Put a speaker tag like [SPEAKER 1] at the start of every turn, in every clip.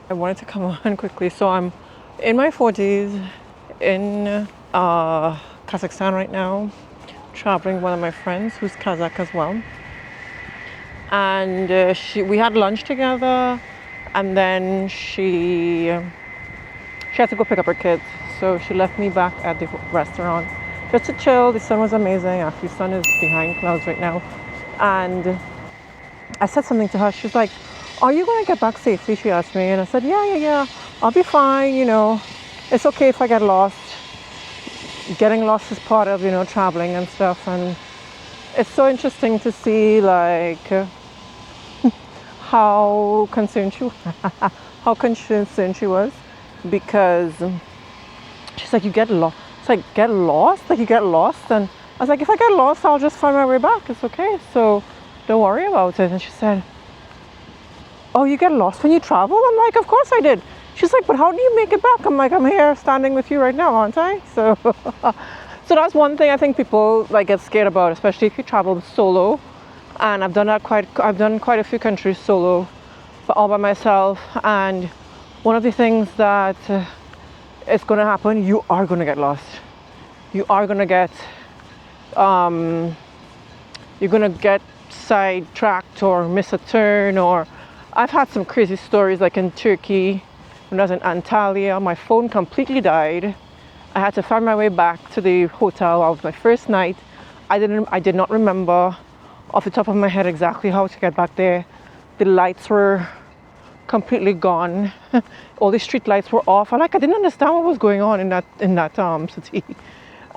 [SPEAKER 1] I wanted to come on quickly. So I'm in my 40s in Kazakhstan right now, traveling with one of my friends who's Kazakh as well. And we had lunch together, and then she had to go pick up her kids. So she left me back at the restaurant just to chill. The sun was amazing. Actually, the sun is behind clouds right now. And I said something to her. She's like, "Are you going to get back safely?" She asked me. And I said, yeah. I'll be fine, It's okay if I get lost. Getting lost is part of, traveling and stuff. And it's so interesting to see, like, how concerned she was. Because she's like, you get lost. It's like, get lost? Like, you get lost? And I was like, if I get lost, I'll just find my way back. It's okay. So don't worry about it. And she said, oh, you get lost when you travel? I'm like, of course I did. She's like, but how do you make it back? I'm like, I'm here standing with you right now, aren't I? So so that's one thing I think people like get scared about, especially if you travel solo. And I've done quite a few countries solo, but all by myself. And one of the things that is going to happen, you are going to get lost. You are going to get sidetracked or miss a turn. Or I've had some crazy stories, like in Turkey when I was in Antalya. My phone completely died. I had to find my way back to the hotel. It was my first night. I did not remember off the top of my head exactly how to get back there. The lights were completely gone. All the street lights were off. I didn't understand what was going on in that city.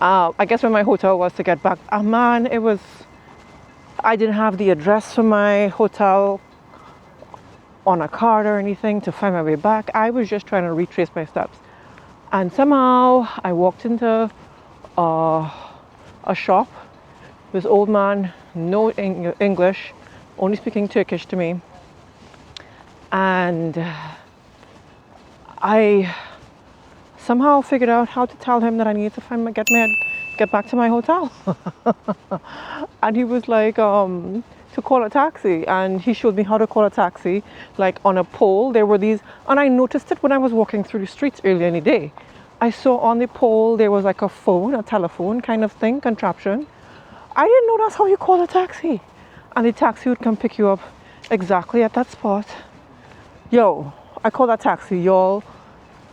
[SPEAKER 1] I guess where my hotel was to get back. Man, I didn't have the address for my hotel on a card or anything to find my way back. I was just trying to retrace my steps. And somehow I walked into a shop. This old man, no English, only speaking Turkish to me. And I somehow figured out how to tell him that I needed to get back to my hotel. And he was like, to call a taxi. And he showed me how to call a taxi, like on a pole. There were these, and I noticed it when I was walking through the streets earlier in the day. I saw on the pole there was like a telephone kind of thing, contraption. I didn't know that's how you call a taxi. And the taxi would come pick you up exactly at that spot. Yo, I called that taxi, y'all.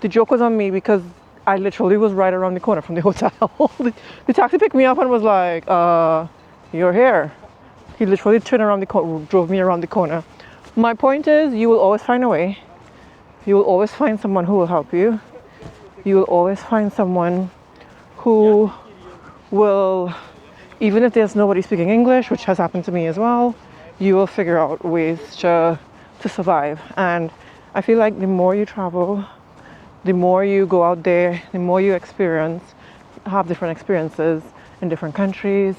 [SPEAKER 1] The joke was on me because I literally was right around the corner from the hotel. The taxi picked me up and was like, you're here. He literally turned around the corner, drove me around the corner. My point is, you will always find a way. You will always find someone who will help you. You will always find someone who will, even if there's nobody speaking English, which has happened to me as well, you will figure out ways to survive. And I feel like the more you travel, the more you go out there, the more you have different experiences in different countries,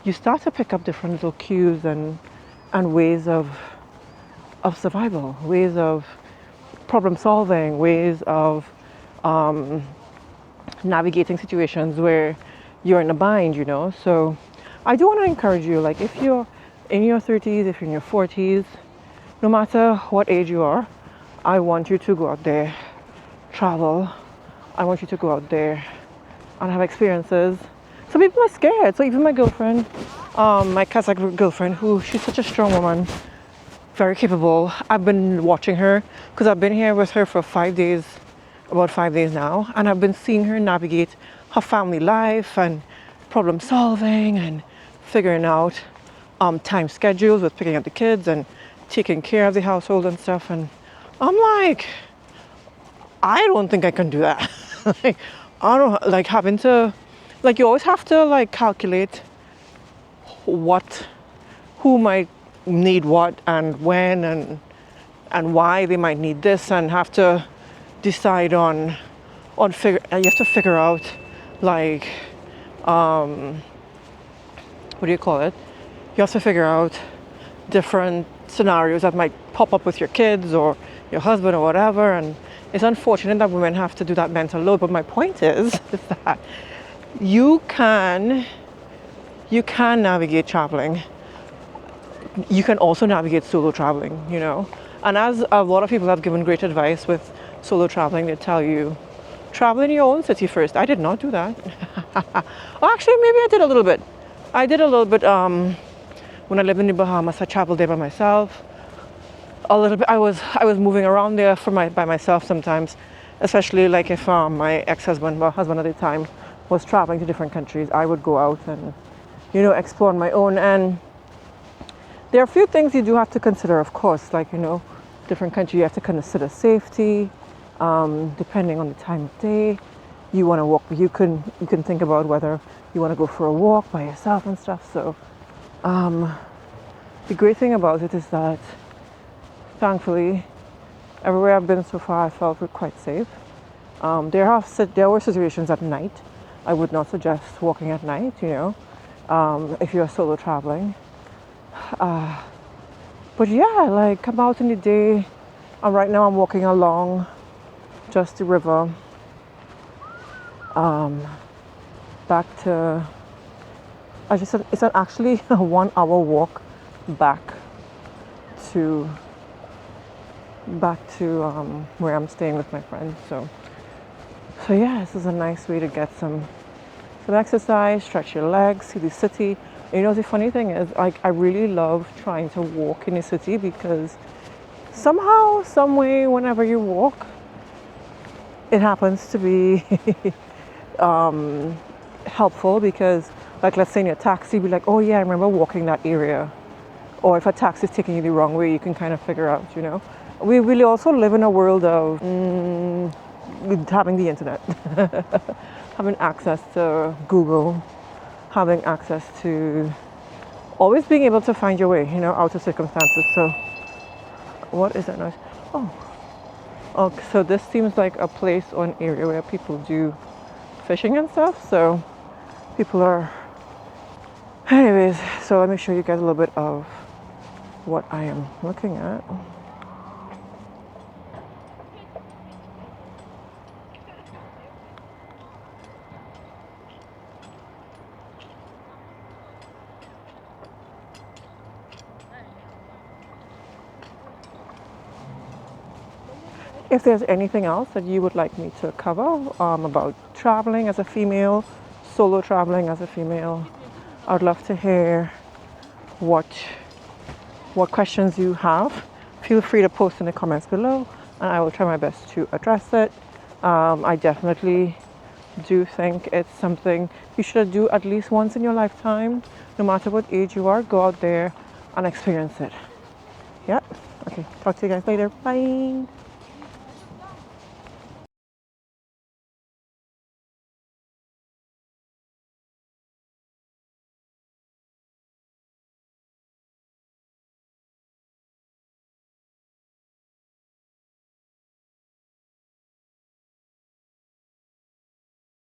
[SPEAKER 1] you start to pick up different little cues and ways of survival, ways of problem solving, ways of navigating situations where you're in a bind, So I do want to encourage you, like if you're in your 30s, if you're in your 40s, no matter what age you are, I want you to go out there, travel. I want you to go out there and have experiences. Some people are scared. So even my girlfriend, my Kazakh girlfriend, she's such a strong woman, very capable. I've been watching her because I've been here with her for about 5 days now, and I've been seeing her navigate her family life and problem solving and figuring out time schedules with picking up the kids and taking care of the household and stuff. And I'm like, I don't think I can do that. Like, I don't like having to, like, you always have to like calculate who might need what and when and why they might need this, and have to decide you have to figure out like what do you call it? You have to figure out different scenarios that might pop up with your kids or your husband or whatever, and it's unfortunate that women have to do that mental load. But my point is that you can you can navigate traveling. You can also navigate solo traveling, you know. And as a lot of people have given great advice with solo traveling, they tell you travel in your own city first. I did not do that. Oh, actually, maybe I did a little bit. I did a little bit when I lived in the Bahamas. I traveled there by myself. A little bit. I was moving around there by myself sometimes, especially like if my ex-husband, well, husband at the time, was traveling to different countries. I would go out and, you know, explore on my own. And there are a few things you do have to consider, of course, like, you know, different country, you have to consider safety, depending on the time of day. You want to walk, you can think about whether you want to go for a walk by yourself and stuff. So the great thing about it is that, thankfully, everywhere I've been so far, I felt quite safe. There were situations at night. I would not suggest walking at night, you know, if you're solo traveling. But yeah, like, come out in the day. Right now I'm walking along just the river. Back to, it's actually a 1 hour walk back to where I'm staying with my friends. So yeah, this is a nice way to get some exercise, stretch your legs, see the city. You know, the funny thing is, like, I really love trying to walk in the city because somehow, some way, whenever you walk, it happens to be helpful because, like, let's say in your taxi, be like, oh yeah, I remember walking that area. Or if a taxi is taking you the wrong way, you can kind of figure out, you know. We really also live in a world of having the internet, having access to Google, having access to always being able to find your way, you know, out of circumstances. So what is that noise? Oh, so this seems like a place or an area where people do fishing and stuff. So people are, anyways, so let me show you guys a little bit of what I am looking at. If there's anything else that you would like me to cover about traveling as a female, solo traveling as a female, I'd love to hear what questions you have. Feel free to post in the comments below and I will try my best to address it. I definitely do think it's something you should do at least once in your lifetime. No matter what age you are, go out there and experience it. Yeah. Okay, talk to you guys later. Bye.